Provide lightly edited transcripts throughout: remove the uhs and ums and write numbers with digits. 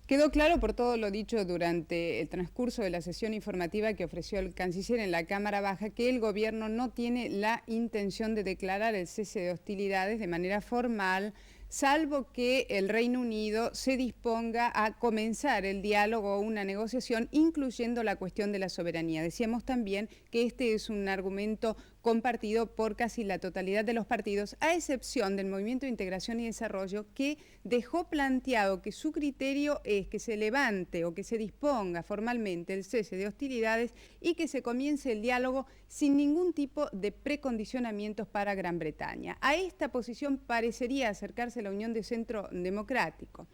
Quedó claro por todo lo dicho durante el transcurso de la sesión informativa que ofreció el canciller en la Cámara Baja que el gobierno no tiene la intención de declarar el cese de hostilidades de manera formal, salvo que el Reino Unido se disponga a comenzar el diálogo o una negociación, incluyendo la cuestión de la soberanía. Decíamos también que este es un argumento compartido por casi la totalidad de los partidos, a excepción del Movimiento de Integración y Desarrollo, que dejó planteado que su criterio es que se levante o que se disponga formalmente el cese de hostilidades y que se comience el diálogo sin ningún tipo de precondicionamientos para Gran Bretaña. A esta posición parecería acercarse la Unión de Centro Democrático.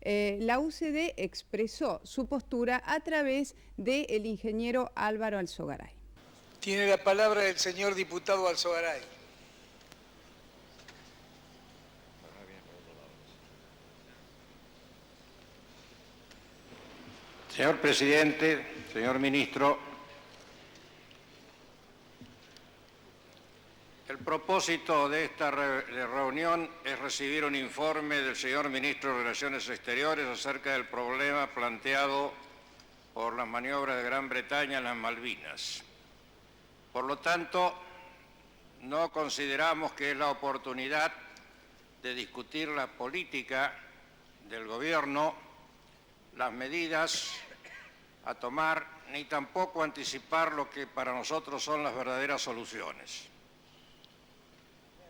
La UCD expresó su postura a través del ingeniero Álvaro Alzogaray. Tiene la palabra el señor diputado Alzogaray. Señor presidente, señor ministro, el propósito de esta reunión es recibir un informe del señor ministro de Relaciones Exteriores acerca del problema planteado por las maniobras de Gran Bretaña en las Malvinas. Por lo tanto, no consideramos que es la oportunidad de discutir la política del gobierno, las medidas a tomar, ni tampoco anticipar lo que para nosotros son las verdaderas soluciones.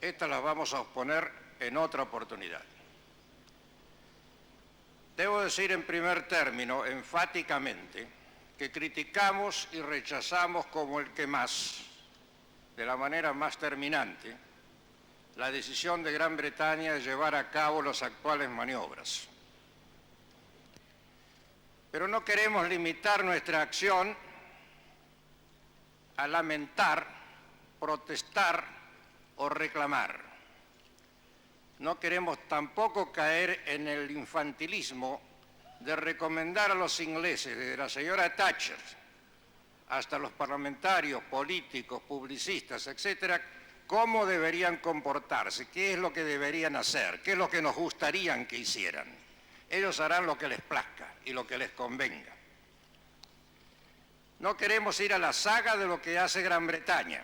Estas las vamos a exponer en otra oportunidad. Debo decir en primer término, enfáticamente, que criticamos y rechazamos como el que más, de la manera más terminante, la decisión de Gran Bretaña de llevar a cabo las actuales maniobras. Pero no queremos limitar nuestra acción a lamentar, protestar o reclamar. No queremos tampoco caer en el infantilismo de recomendar a los ingleses, desde la señora Thatcher hasta los parlamentarios, políticos, publicistas, etcétera, cómo deberían comportarse, qué es lo que deberían hacer, qué es lo que nos gustaría que hicieran. Ellos harán lo que les plazca y lo que les convenga. No queremos ir a la saga de lo que hace Gran Bretaña.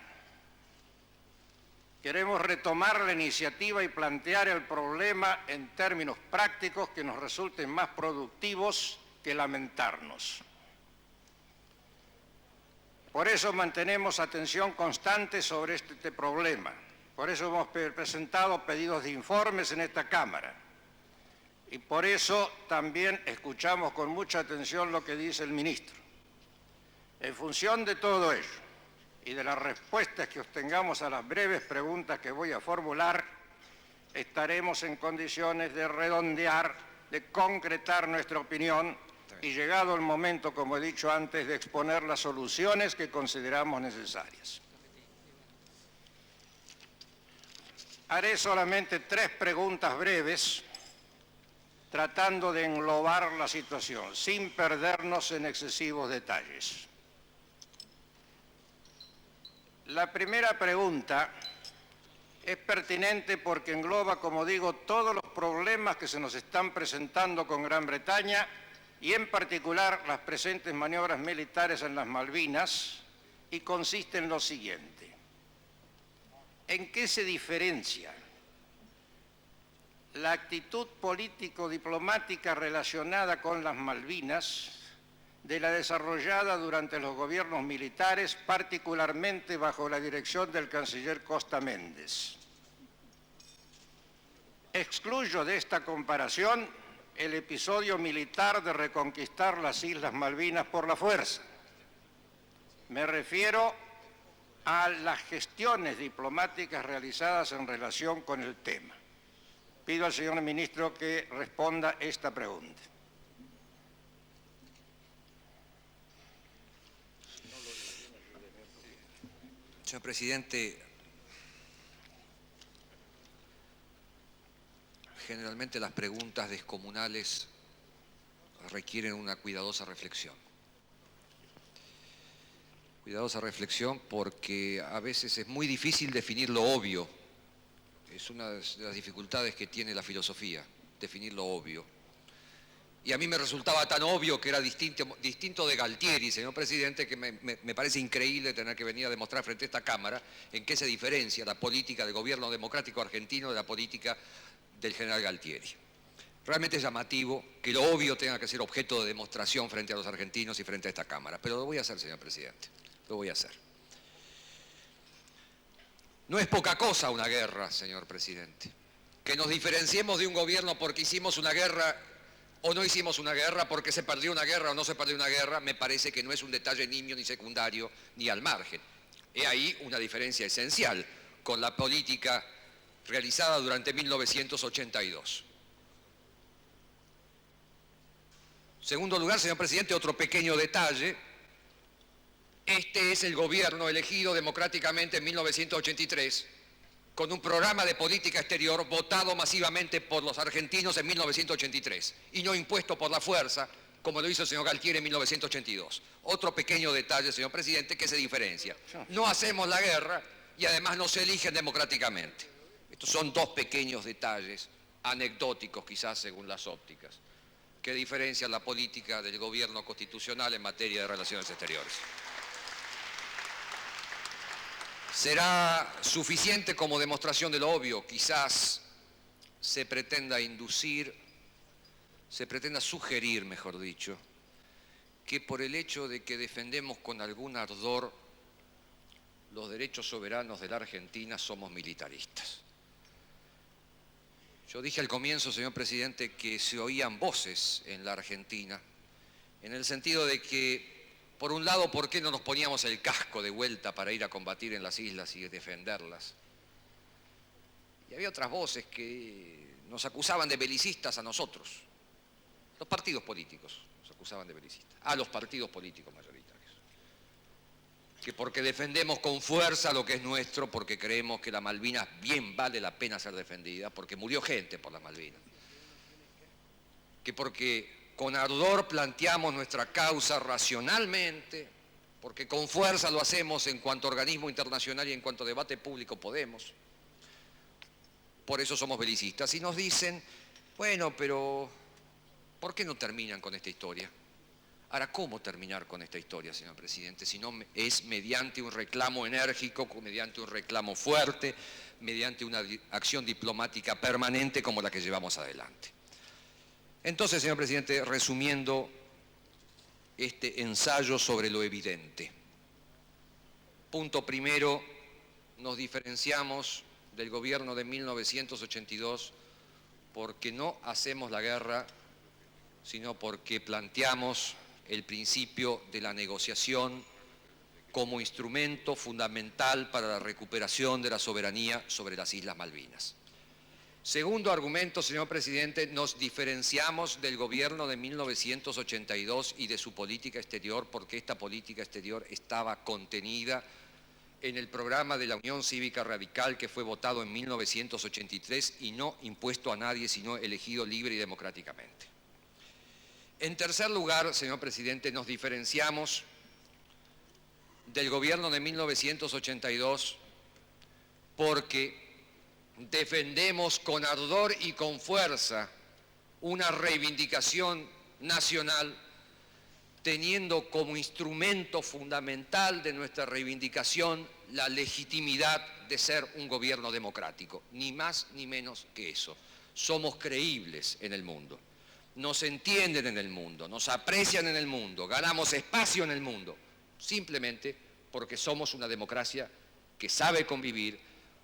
Queremos retomar la iniciativa y plantear el problema en términos prácticos que nos resulten más productivos que lamentarnos. Por eso mantenemos atención constante sobre este problema. Por eso hemos presentado pedidos de informes en esta Cámara. Y por eso también escuchamos con mucha atención lo que dice el ministro. En función de todo ello y de las respuestas que obtengamos a las breves preguntas que voy a formular, estaremos en condiciones de redondear, de concretar nuestra opinión y, llegado el momento, como he dicho antes, de exponer las soluciones que consideramos necesarias. Haré solamente 3 preguntas breves, tratando de englobar la situación, sin perdernos en excesivos detalles. La primera pregunta es pertinente porque engloba, como digo, todos los problemas que se nos están presentando con Gran Bretaña y en particular las presentes maniobras militares en las Malvinas, y consiste en lo siguiente. ¿En qué se diferencia la actitud político-diplomática relacionada con las Malvinas de la desarrollada durante los gobiernos militares, particularmente bajo la dirección del canciller Costa Méndez? Excluyo de esta comparación el episodio militar de reconquistar las Islas Malvinas por la fuerza. Me refiero a las gestiones diplomáticas realizadas en relación con el tema. Pido al señor ministro que responda esta pregunta. Señor presidente, generalmente las preguntas descomunales requieren una cuidadosa reflexión. Cuidadosa reflexión porque a veces es muy difícil definir lo obvio. Es una de las dificultades que tiene la filosofía, definir lo obvio. Y a mí me resultaba tan obvio que era distinto de Galtieri, señor presidente, que me parece increíble tener que venir a demostrar frente a esta Cámara en qué se diferencia la política del gobierno democrático argentino de la política del general Galtieri. Realmente es llamativo que lo obvio tenga que ser objeto de demostración frente a los argentinos y frente a esta Cámara, pero lo voy a hacer, señor presidente, lo voy a hacer. No es poca cosa una guerra, señor presidente. Que nos diferenciemos de un gobierno porque hicimos una guerra o no hicimos una guerra, porque se perdió una guerra o no se perdió una guerra, me parece que no es un detalle nimio, ni secundario, ni al margen. He ahí una diferencia esencial con la política realizada durante 1982. Segundo lugar, señor presidente, otro pequeño detalle. Este es el gobierno elegido democráticamente en 1983, con un programa de política exterior votado masivamente por los argentinos en 1983 y no impuesto por la fuerza, como lo hizo el señor Galtieri en 1982. Otro pequeño detalle, señor presidente, que se diferencia. No hacemos la guerra y además no se eligen democráticamente. Estos son dos pequeños detalles, anecdóticos quizás según las ópticas, que diferencian la política del gobierno constitucional en materia de relaciones exteriores. Será suficiente como demostración de lo obvio, quizás se pretenda sugerir, mejor dicho, que por el hecho de que defendemos con algún ardor los derechos soberanos de la Argentina somos militaristas. Yo dije al comienzo, señor presidente, que se oían voces en la Argentina, en el sentido de que, por un lado, ¿por qué no nos poníamos el casco de vuelta para ir a combatir en las islas y defenderlas? Y había otras voces que nos acusaban de belicistas a nosotros. Los partidos políticos nos acusaban de belicistas, a los partidos políticos mayoritarios. Que porque defendemos con fuerza lo que es nuestro, porque creemos que la Malvinas bien vale la pena ser defendida, porque murió gente por las Malvinas. Que porque con ardor planteamos nuestra causa racionalmente, porque con fuerza lo hacemos en cuanto organismo internacional y en cuanto debate público podemos. Por eso somos belicistas. Y nos dicen, bueno, pero ¿por qué no terminan con esta historia? Ahora, ¿cómo terminar con esta historia, señor presidente? Si no es mediante un reclamo enérgico, mediante un reclamo fuerte, mediante una acción diplomática permanente como la que llevamos adelante. Entonces, señor presidente, resumiendo este ensayo sobre lo evidente. Punto primero, nos diferenciamos del gobierno de 1982 porque no hacemos la guerra, sino porque planteamos el principio de la negociación como instrumento fundamental para la recuperación de la soberanía sobre las Islas Malvinas. Segundo argumento, señor presidente, nos diferenciamos del gobierno de 1982 y de su política exterior porque esta política exterior estaba contenida en el programa de la Unión Cívica Radical que fue votado en 1983 y no impuesto a nadie, sino elegido libre y democráticamente. En tercer lugar, señor presidente, nos diferenciamos del gobierno de 1982 porque defendemos con ardor y con fuerza una reivindicación nacional, teniendo como instrumento fundamental de nuestra reivindicación la legitimidad de ser un gobierno democrático, ni más ni menos que eso. Somos creíbles en el mundo, nos entienden en el mundo, nos aprecian en el mundo, ganamos espacio en el mundo, simplemente porque somos una democracia que sabe convivir,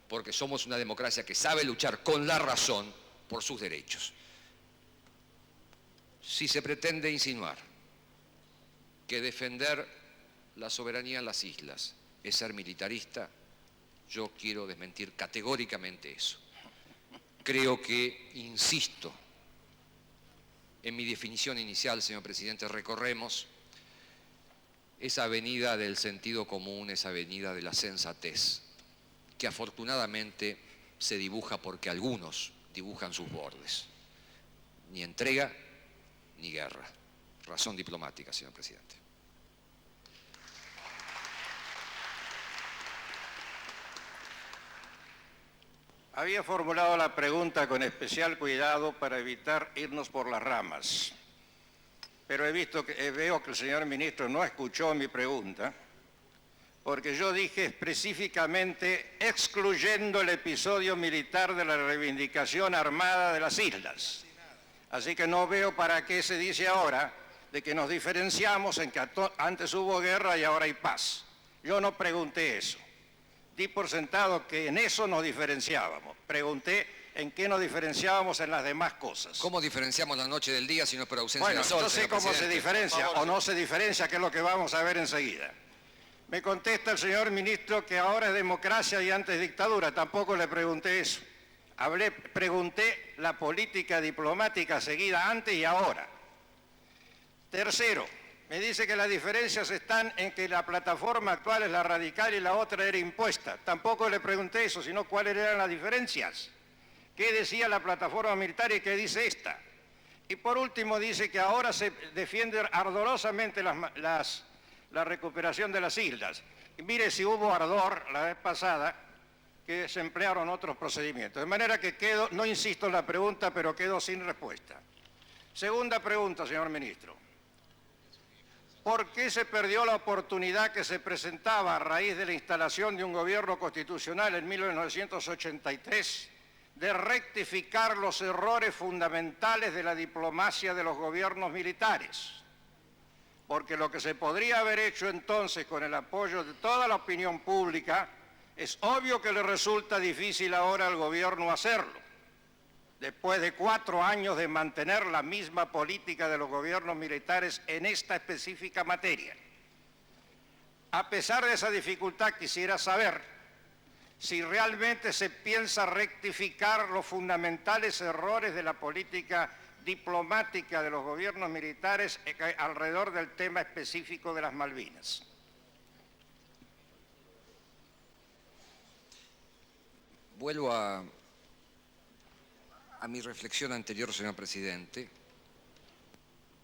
porque somos una democracia que sabe luchar con la razón por sus derechos. Si se pretende insinuar que defender la soberanía en las islas es ser militarista, yo quiero desmentir categóricamente eso. Creo que, insisto, en mi definición inicial, señor presidente, recorremos esa avenida del sentido común, esa avenida de la sensatez, que afortunadamente se dibuja porque algunos dibujan sus bordes. Ni entrega ni guerra. Razón diplomática, señor presidente. Había formulado la pregunta con especial cuidado para evitar irnos por las ramas. pero veo que el señor ministro no escuchó mi pregunta, porque yo dije específicamente excluyendo el episodio militar de la reivindicación armada de las islas. Así que no veo para qué se dice ahora de que nos diferenciamos en que antes hubo guerra y ahora hay paz. Yo no pregunté eso. Di por sentado que en eso nos diferenciábamos. Pregunté en qué nos diferenciábamos en las demás cosas. ¿Cómo diferenciamos la noche del día si no es por ausencia Bueno, del sol? yo sé cómo se diferencia o no se diferencia, que es lo que vamos a ver enseguida. Me contesta el señor ministro que ahora es democracia y antes dictadura. Tampoco le pregunté eso. Pregunté la política diplomática seguida antes y ahora. Tercero, me dice que las diferencias están en que la plataforma actual es la radical y la otra era impuesta. Tampoco le pregunté eso, sino cuáles eran las diferencias. ¿Qué decía la plataforma militar y qué dice esta? Y por último dice que ahora se defiende ardorosamente la recuperación de las islas. Y mire si hubo ardor la vez pasada que se emplearon otros procedimientos. De manera que no insisto en la pregunta, pero quedo sin respuesta. Segunda pregunta, señor ministro. ¿Por qué se perdió la oportunidad que se presentaba a raíz de la instalación de un gobierno constitucional en 1983 de rectificar los errores fundamentales de la diplomacia de los gobiernos militares? Porque lo que se podría haber hecho entonces con el apoyo de toda la opinión pública, es obvio que le resulta difícil ahora al gobierno hacerlo. Después de 4 años de mantener la misma política de los gobiernos militares en esta específica materia. A pesar de esa dificultad, quisiera saber si realmente se piensa rectificar los fundamentales errores de la política diplomática de los gobiernos militares alrededor del tema específico de las Malvinas. Vuelvo a mi reflexión anterior, señor presidente.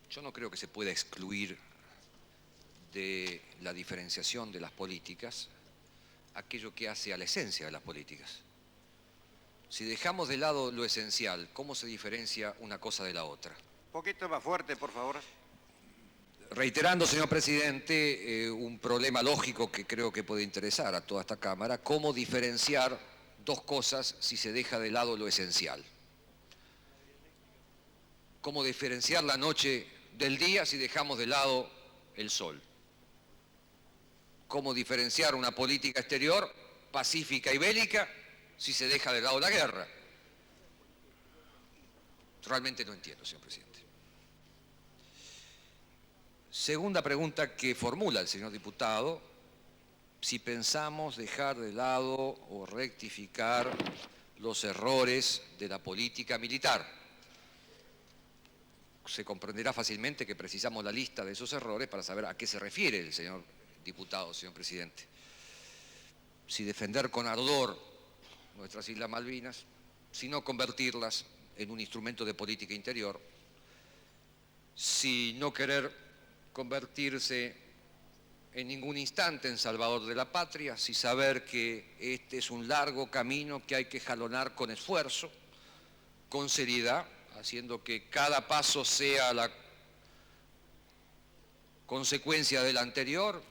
Yo no creo que se pueda excluir de la diferenciación de las políticas aquello que hace a la esencia de las políticas. Si dejamos de lado lo esencial, ¿cómo se diferencia una cosa de la otra? Un poquito más fuerte, por favor. Reiterando, señor presidente, un problema lógico que creo que puede interesar a toda esta Cámara, ¿cómo diferenciar dos cosas si se deja de lado lo esencial? ¿Cómo diferenciar la noche del día si dejamos de lado el sol? ¿Cómo diferenciar una política exterior pacífica y bélica si se deja de lado la guerra? Realmente no entiendo, señor presidente. Segunda pregunta que formula el señor diputado: si pensamos dejar de lado o rectificar los errores de la política militar. Se comprenderá fácilmente que precisamos la lista de esos errores para saber a qué se refiere el señor diputado, señor presidente. Si defender con ardor nuestras Islas Malvinas, si no convertirlas en un instrumento de política interior, si no querer convertirse en ningún instante en salvador de la patria, si saber que este es un largo camino que hay que jalonar con esfuerzo, con seriedad, haciendo que cada paso sea la consecuencia del anterior.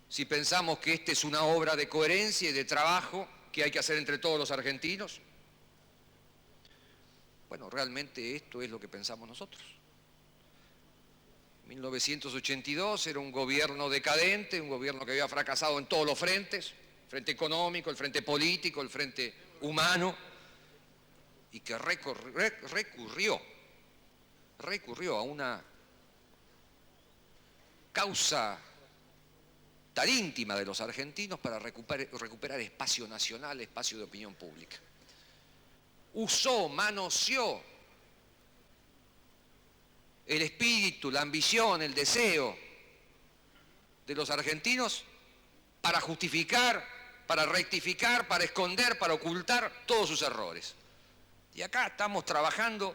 Si pensamos que esta es una obra de coherencia y de trabajo que hay que hacer entre todos los argentinos, bueno, realmente esto es lo que pensamos nosotros. 1982 era un gobierno decadente, un gobierno que había fracasado en todos los frentes, el frente económico, el frente político, el frente humano, y que recurrió a una causa tan íntima de los argentinos para recuperar espacio nacional, espacio de opinión pública. Manoseó el espíritu, la ambición, el deseo de los argentinos para justificar, para rectificar, para esconder, para ocultar todos sus errores. Y acá estamos trabajando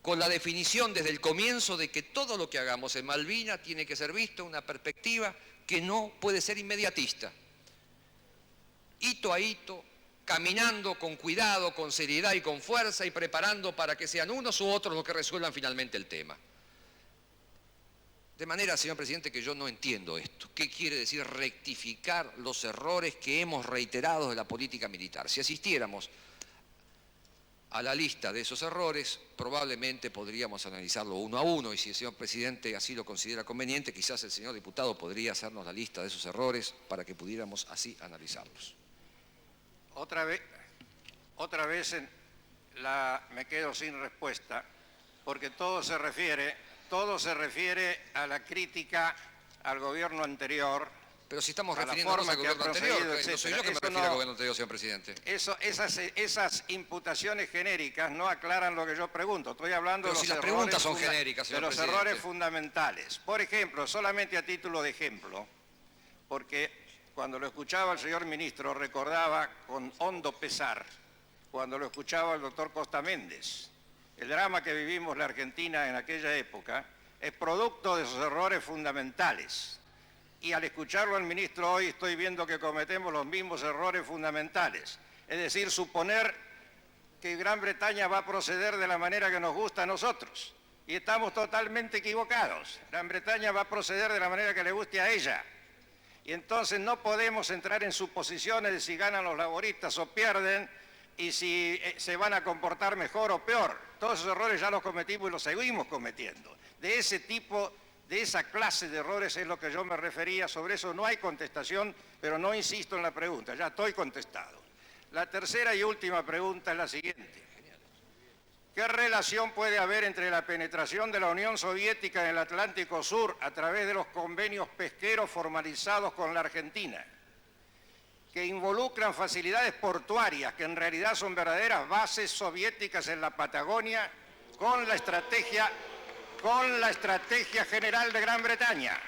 con la definición desde el comienzo de que todo lo que hagamos en Malvinas tiene que ser visto en una perspectiva que no puede ser inmediatista. Hito a hito, caminando con cuidado, con seriedad y con fuerza y preparando para que sean unos u otros los que resuelvan finalmente el tema. De manera, señor presidente, que yo no entiendo esto. ¿Qué quiere decir rectificar los errores que hemos reiterado de la política militar? Si asistiéramos a la lista de esos errores, probablemente podríamos analizarlo uno a uno, y si el señor presidente así lo considera conveniente, quizás el señor diputado podría hacernos la lista de esos errores para que pudiéramos así analizarlos. Otra vez me quedo sin respuesta, porque todo se refiere a la crítica al gobierno anterior. Pero si estamos refiriéndonos al gobierno anterior, no soy yo que me refiero al gobierno anterior, señor presidente. Esas imputaciones genéricas no aclaran lo que yo pregunto. Estoy hablando de los errores preguntas son genéricas, señor presidente. Errores fundamentales. Por ejemplo, solamente a título de ejemplo, porque cuando lo escuchaba el señor ministro recordaba con hondo pesar, cuando lo escuchaba el doctor Costa Méndez, el drama que vivimos la Argentina en aquella época es producto de esos errores fundamentales. Y al escucharlo al ministro hoy estoy viendo que cometemos los mismos errores fundamentales. Es decir, suponer que Gran Bretaña va a proceder de la manera que nos gusta a nosotros. Y estamos totalmente equivocados. Gran Bretaña va a proceder de la manera que le guste a ella. Y entonces no podemos entrar en suposiciones de si ganan los laboristas o pierden y si se van a comportar mejor o peor. Todos esos errores ya los cometimos y los seguimos cometiendo. De ese tipo, de esa clase de errores es lo que yo me refería. Sobre eso no hay contestación, pero no insisto en la pregunta, ya estoy contestado. La tercera y última pregunta es la siguiente. ¿Qué relación puede haber entre la penetración de la Unión Soviética en el Atlántico Sur a través de los convenios pesqueros formalizados con la Argentina, que involucran facilidades portuarias que en realidad son verdaderas bases soviéticas en la Patagonia, con la estrategia general de Gran Bretaña?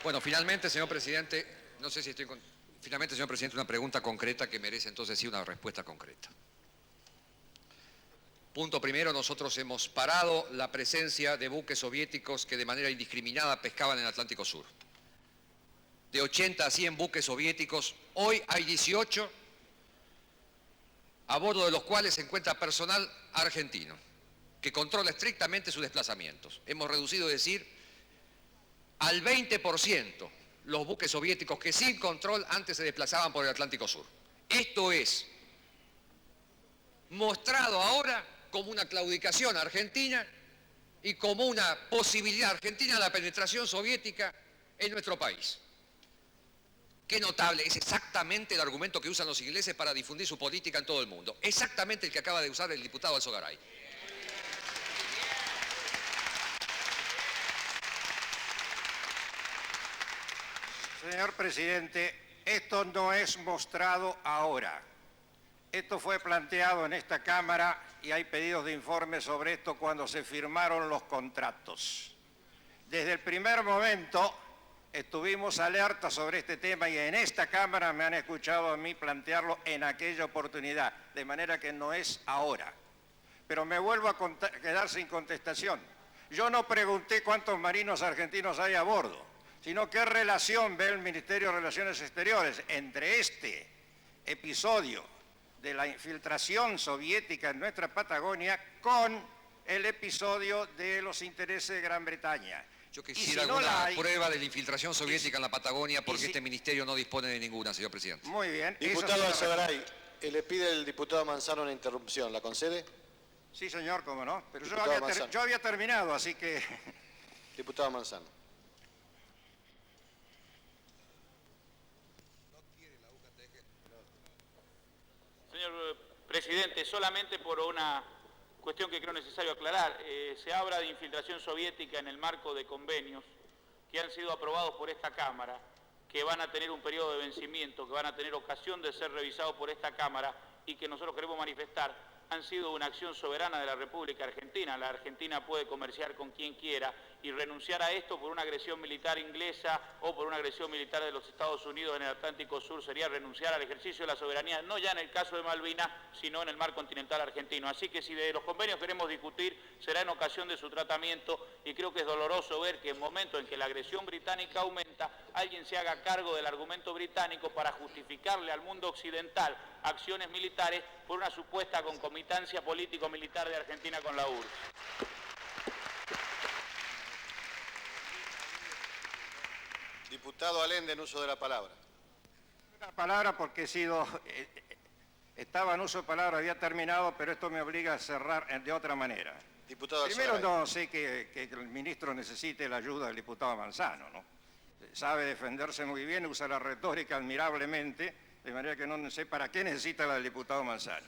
Bueno, finalmente, señor presidente, no sé si estoy con... Finalmente, señor presidente, una pregunta concreta que merece entonces sí una respuesta concreta. Punto primero, nosotros hemos parado la presencia de buques soviéticos que de manera indiscriminada pescaban en el Atlántico Sur. De 80 a 100 buques soviéticos, hoy hay 18, a bordo de los cuales se encuentra personal argentino, que controla estrictamente sus desplazamientos. Hemos reducido, es decir, al 20% los buques soviéticos que sin control antes se desplazaban por el Atlántico Sur. Esto es mostrado ahora como una claudicación argentina y como una posibilidad argentina de la penetración soviética en nuestro país. Qué notable, es exactamente el argumento que usan los ingleses para difundir su política en todo el mundo. Exactamente el que acaba de usar el diputado Alzogaray. Señor presidente, esto no es mostrado ahora. Esto fue planteado en esta Cámara y hay pedidos de informe sobre esto cuando se firmaron los contratos. Desde el primer momento estuvimos alertas sobre este tema y en esta Cámara me han escuchado a mí plantearlo en aquella oportunidad, de manera que no es ahora. Pero me vuelvo a quedar sin contestación. Yo no pregunté cuántos marinos argentinos hay a bordo, sino qué relación ve el Ministerio de Relaciones Exteriores entre este episodio de la infiltración soviética en nuestra Patagonia con el episodio de los intereses de Gran Bretaña. Yo quisiera alguna prueba de la infiltración soviética en la Patagonia porque este ministerio no dispone de ninguna, señor presidente. Muy bien. Diputado Alzogaray, le pide el diputado Manzano una interrupción. ¿La concede? Sí, señor, cómo no. Pero yo había terminado, así que... Diputado Manzano. Señor presidente, solamente por una cuestión que creo necesario aclarar. Se habla de infiltración soviética en el marco de convenios que han sido aprobados por esta Cámara, que van a tener un periodo de vencimiento, que van a tener ocasión de ser revisados por esta Cámara y que nosotros queremos manifestar, han sido una acción soberana de la República Argentina. La Argentina puede comerciar con quien quiera y renunciar a esto por una agresión militar inglesa o por una agresión militar de los Estados Unidos en el Atlántico Sur sería renunciar al ejercicio de la soberanía, no ya en el caso de Malvinas, sino en el mar continental argentino. Así que si de los convenios queremos discutir, será en ocasión de su tratamiento, y creo que es doloroso ver que en momentos en que la agresión británica aumenta, alguien se haga cargo del argumento británico para justificarle al mundo occidental acciones militares por una supuesta concomitancia político-militar de Argentina con la URSS. Diputado Allende, en uso de la palabra. La palabra porque estaba en uso de palabra, había terminado, pero esto me obliga a cerrar de otra manera. Diputado Primero, Alzogaray. no sé que el ministro necesite la ayuda del diputado Manzano, ¿no? Sabe defenderse muy bien, usa la retórica admirablemente, de manera que no sé para qué necesita la del diputado Manzano.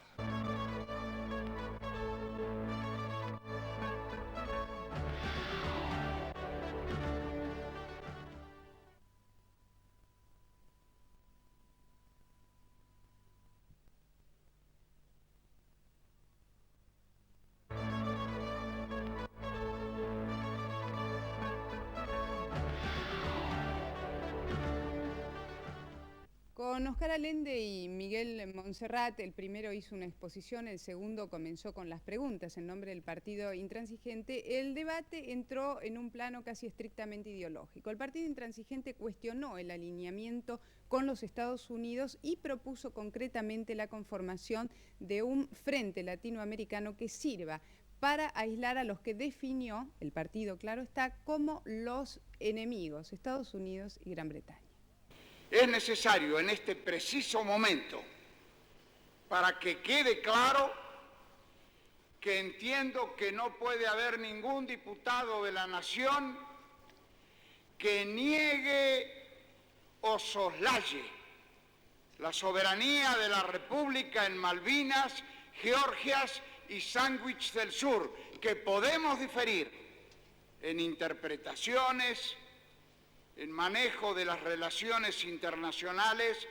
Con Oscar Allende y Miguel Monserrat, el primero hizo una exposición, el segundo comenzó con las preguntas en nombre del Partido Intransigente. El debate entró en un plano casi estrictamente ideológico. El Partido Intransigente cuestionó el alineamiento con los Estados Unidos y propuso concretamente la conformación de un frente latinoamericano que sirva para aislar a los que definió el partido, claro está, como los enemigos, Estados Unidos y Gran Bretaña. Es necesario en este preciso momento, para que quede claro que entiendo que no puede haber ningún diputado de la Nación que niegue o soslaye la soberanía de la República en Malvinas, Georgias y Sandwich del Sur, que podemos diferir en interpretaciones, en manejo de las relaciones internacionales,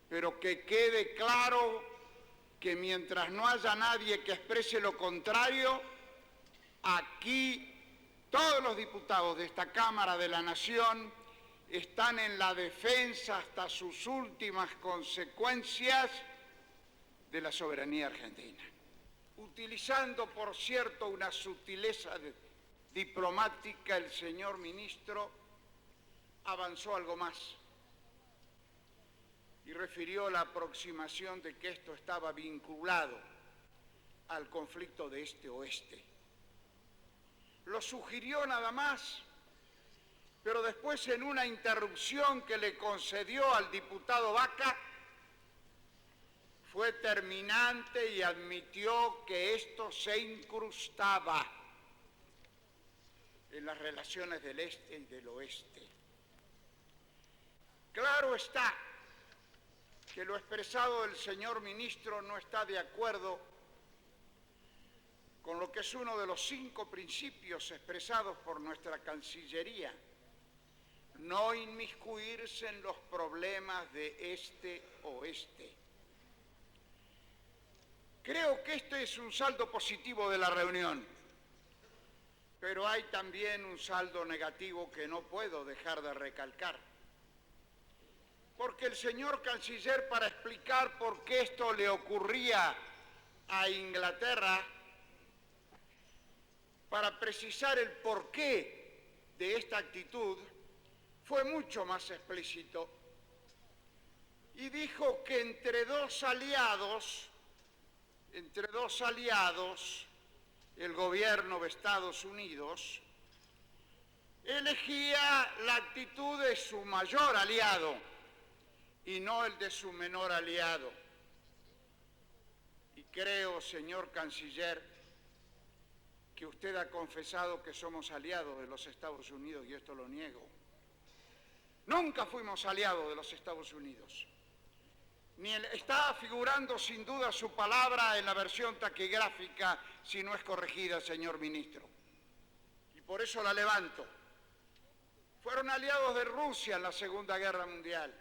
pero que quede claro que mientras no haya nadie que exprese lo contrario, aquí todos los diputados de esta Cámara de la Nación están en la defensa hasta sus últimas consecuencias de la soberanía argentina. Utilizando, por cierto, una sutileza diplomática, el señor ministro avanzó algo más y refirió la aproximación de que esto estaba vinculado al conflicto de este-oeste. Lo sugirió nada más, pero después en una interrupción que le concedió al diputado Baca, fue terminante y admitió que esto se incrustaba en las relaciones del este y del oeste. Claro está que lo expresado del señor ministro no está de acuerdo con lo que es uno de los 5 principios expresados por nuestra Cancillería: no inmiscuirse en los problemas de este-oeste. Creo que este es un saldo positivo de la reunión, pero hay también un saldo negativo que no puedo dejar de recalcar. Porque el señor canciller, para explicar por qué esto le ocurría a Inglaterra, para precisar el porqué de esta actitud, fue mucho más explícito y dijo que entre dos aliados, el gobierno de Estados Unidos elegía la actitud de su mayor aliado y no el de su menor aliado. Y creo, señor canciller, que usted ha confesado que somos aliados de los Estados Unidos y esto lo niego. Nunca fuimos aliados de los Estados Unidos. Está figurando sin duda su palabra en la versión taquigráfica, si no es corregida, señor ministro. Y por eso la levanto. Fueron aliados de Rusia en la Segunda Guerra Mundial.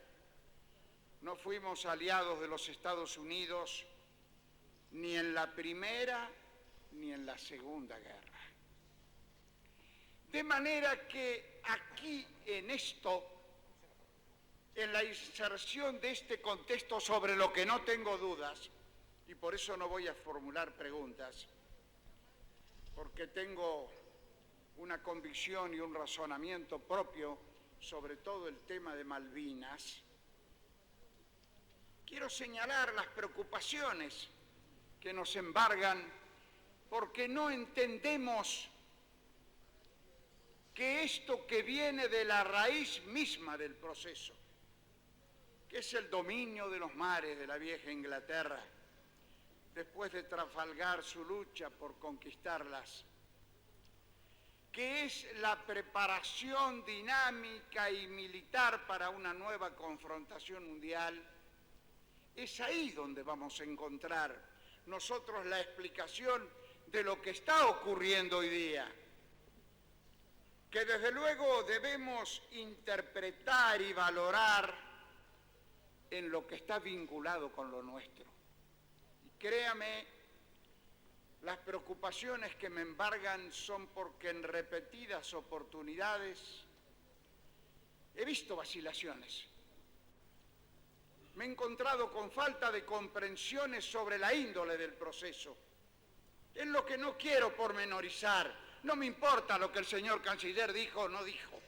No fuimos aliados de los Estados Unidos ni en la Primera ni en la Segunda Guerra. De manera que aquí en esto, en la inserción de este contexto sobre lo que no tengo dudas, y por eso no voy a formular preguntas, porque tengo una convicción y un razonamiento propio sobre todo el tema de Malvinas, quiero señalar las preocupaciones que nos embargan porque no entendemos que esto que viene de la raíz misma del proceso, que es el dominio de los mares de la vieja Inglaterra, después de Trafalgar su lucha por conquistarlas, que es la preparación dinámica y militar para una nueva confrontación mundial, es ahí donde vamos a encontrar nosotros la explicación de lo que está ocurriendo hoy día, que desde luego debemos interpretar y valorar en lo que está vinculado con lo nuestro. Y créame, las preocupaciones que me embargan son porque en repetidas oportunidades he visto vacilaciones. Me he encontrado con falta de comprensiones sobre la índole del proceso. Es lo que no quiero pormenorizar. No me importa lo que el señor canciller dijo o no dijo.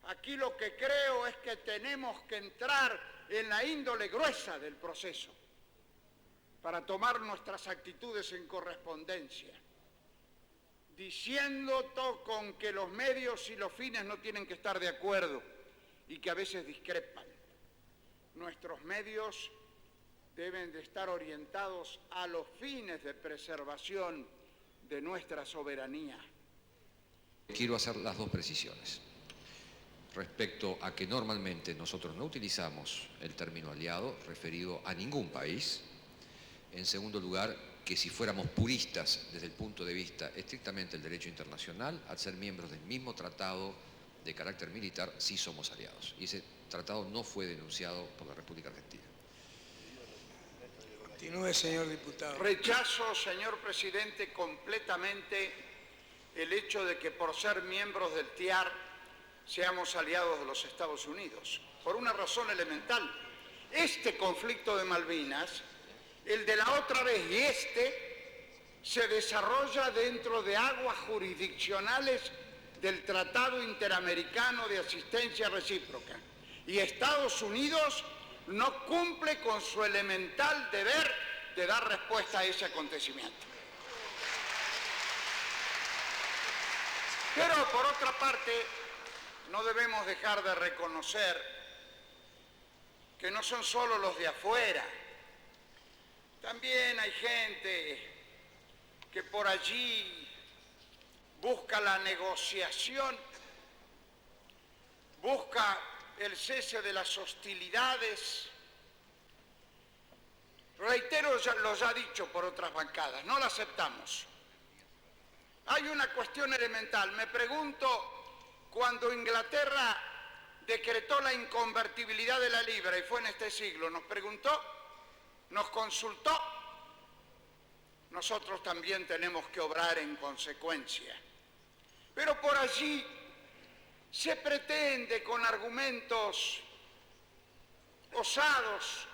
Aquí lo que creo es que tenemos que entrar en la índole gruesa del proceso para tomar nuestras actitudes en correspondencia, diciendo con que los medios y los fines no tienen que estar de acuerdo y que a veces discrepan. Nuestros medios deben de estar orientados a los fines de preservación de nuestra soberanía. Quiero hacer las dos precisiones. Respecto a que normalmente nosotros no utilizamos el término aliado referido a ningún país. En segundo lugar, que si fuéramos puristas desde el punto de vista estrictamente del derecho internacional, al ser miembros del mismo tratado de carácter militar, sí somos aliados. Y ese tratado no fue denunciado por la República Argentina. Continúe, señor diputado. Rechazo, señor presidente, completamente el hecho de que por ser miembros del TIAR seamos aliados de los Estados Unidos, por una razón elemental. Este conflicto de Malvinas, el de la otra vez y se desarrolla dentro de aguas jurisdiccionales del Tratado Interamericano de Asistencia Recíproca. Y Estados Unidos no cumple con su elemental deber de dar respuesta a ese acontecimiento. Pero, por otra parte, no debemos dejar de reconocer que no son solo los de afuera. También hay gente que por allí busca la negociación, busca el cese de las hostilidades. Reitero lo ya dicho por otras bancadas, no la aceptamos. Hay una cuestión elemental. Me pregunto, cuando Inglaterra decretó la inconvertibilidad de la libra, y fue en este siglo, nos preguntó, nos consultó. Nosotros también tenemos que obrar en consecuencia. Pero por allí se pretende, con argumentos osados,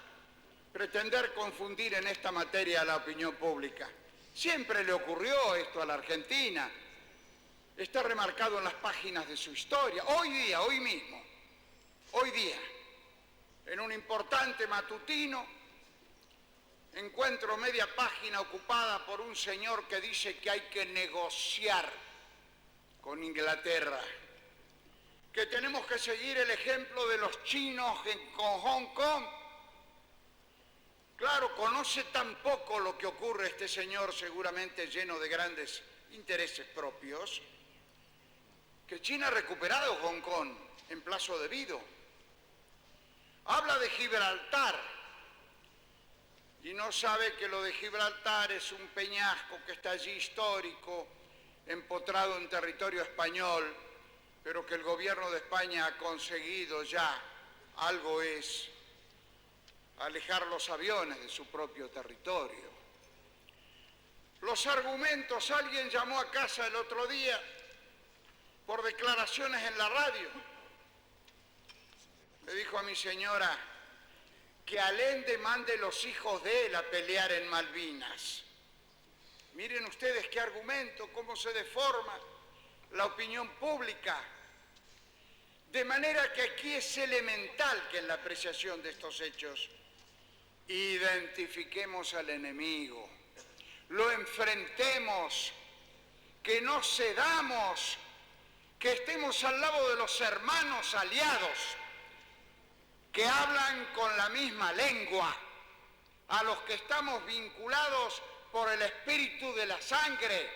pretender confundir en esta materia a la opinión pública. Siempre le ocurrió esto a la Argentina. Está remarcado en las páginas de su historia. Hoy día, hoy mismo, hoy día, en un importante matutino, encuentro media página ocupada por un señor que dice que hay que negociar con Inglaterra, que tenemos que seguir el ejemplo de los chinos con Hong Kong. Claro, conoce tan poco lo que ocurre este señor, seguramente lleno de grandes intereses propios, que China ha recuperado Hong Kong en plazo debido. Habla de Gibraltar y no sabe que lo de Gibraltar es un peñasco que está allí histórico, empotrado en territorio español, pero que el gobierno de España ha conseguido ya, algo es, alejar los aviones de su propio territorio. Los argumentos, alguien llamó a casa el otro día por declaraciones en la radio. Le dijo a mi señora que Allende mande los hijos de él a pelear en Malvinas. Miren ustedes qué argumento, cómo se deforma la opinión pública. De manera que aquí es elemental que en la apreciación de estos hechos identifiquemos al enemigo, lo enfrentemos, que no cedamos que estemos al lado de los hermanos aliados que hablan con la misma lengua, a los que estamos vinculados por el espíritu de la sangre,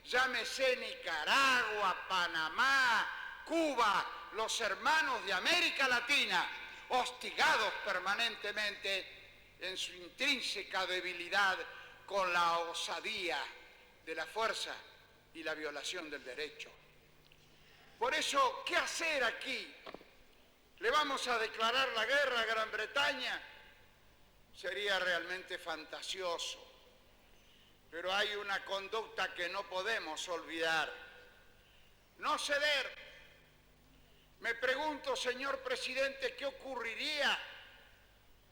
llámese Nicaragua, Panamá, Cuba, los hermanos de América Latina, hostigados permanentemente en su intrínseca debilidad con la osadía de la fuerza y la violación del derecho. Por eso, ¿qué hacer aquí? ¿Le vamos a declarar la guerra a Gran Bretaña? Sería realmente fantasioso. Pero hay una conducta que no podemos olvidar. No ceder. Me pregunto, señor presidente, ¿qué ocurriría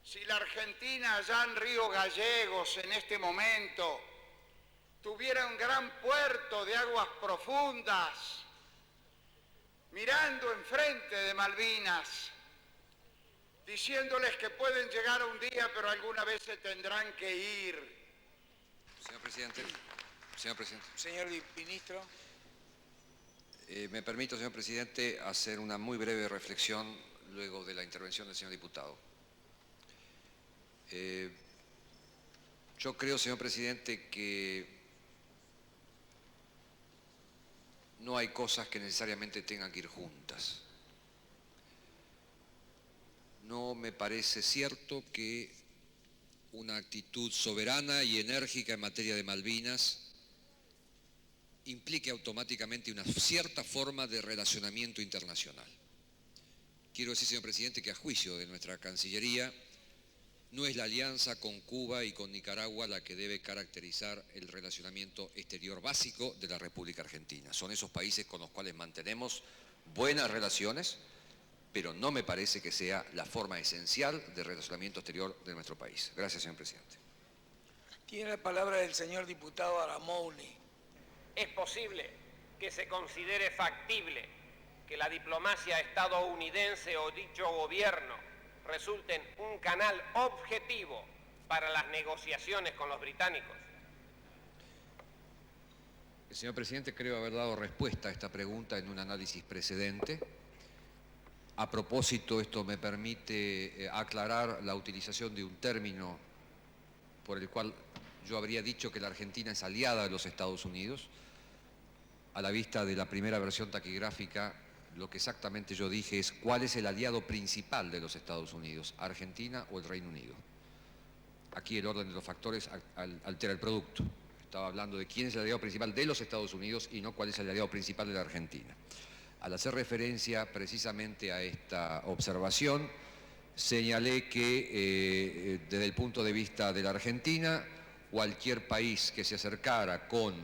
si la Argentina, allá en Río Gallegos, en este momento, tuviera un gran puerto de aguas profundas, mirando enfrente de Malvinas, diciéndoles que pueden llegar un día, pero alguna vez se tendrán que ir? Señor presidente. Señor presidente. Señor ministro. Me permito, señor presidente, hacer una muy breve reflexión luego de la intervención del señor diputado. Yo creo, señor presidente, que no hay cosas que necesariamente tengan que ir juntas. No me parece cierto que una actitud soberana y enérgica en materia de Malvinas implique automáticamente una cierta forma de relacionamiento internacional. Quiero decir, señor presidente, que a juicio de nuestra Cancillería, no es la alianza con Cuba y con Nicaragua la que debe caracterizar el relacionamiento exterior básico de la República Argentina. Son esos países con los cuales mantenemos buenas relaciones, pero no me parece que sea la forma esencial de relacionamiento exterior de nuestro país. Gracias, señor presidente. Tiene la palabra el señor diputado Aramouni. Es posible que se considere factible que la diplomacia estadounidense o dicho gobierno resulten un canal objetivo para las negociaciones con los británicos. Señor presidente, creo haber dado respuesta a esta pregunta en un análisis precedente. A propósito, esto me permite aclarar la utilización de un término por el cual yo habría dicho que la Argentina es aliada de los Estados Unidos. A la vista de la primera versión taquigráfica, lo que exactamente yo dije es cuál es el aliado principal de los Estados Unidos, Argentina o el Reino Unido. Aquí el orden de los factores altera el producto. Estaba hablando de quién es el aliado principal de los Estados Unidos y no cuál es el aliado principal de la Argentina. Al hacer referencia precisamente a esta observación, señalé que desde el punto de vista de la Argentina, cualquier país que se acercara con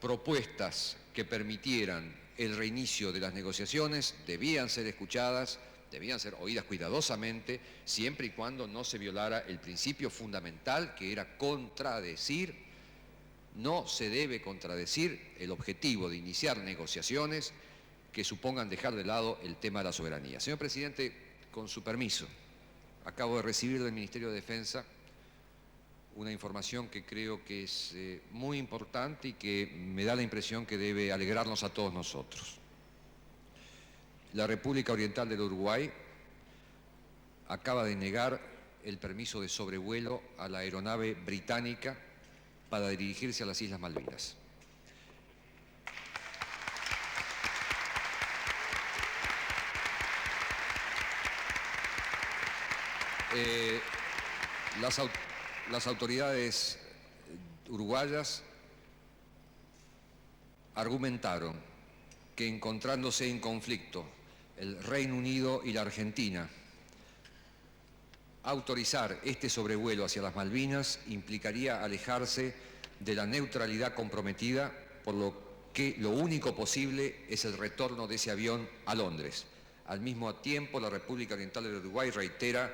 propuestas que permitieran el reinicio de las negociaciones debían ser escuchadas, debían ser oídas cuidadosamente, siempre y cuando no se violara el principio fundamental que era contradecir. No se debe contradecir el objetivo de iniciar negociaciones que supongan dejar de lado el tema de la soberanía. Señor presidente, con su permiso, acabo de recibir del Ministerio de Defensa una información que creo que es muy importante y que me da la impresión que debe alegrarnos a todos nosotros. La República Oriental del Uruguay acaba de negar el permiso de sobrevuelo a la aeronave británica para dirigirse a las Islas Malvinas. Las autoridades uruguayas argumentaron que encontrándose en conflicto el Reino Unido y la Argentina, autorizar este sobrevuelo hacia las Malvinas implicaría alejarse de la neutralidad comprometida, por lo que lo único posible es el retorno de ese avión a Londres. Al mismo tiempo, la República Oriental del Uruguay reitera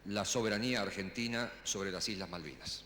la soberanía argentina sobre las Islas Malvinas.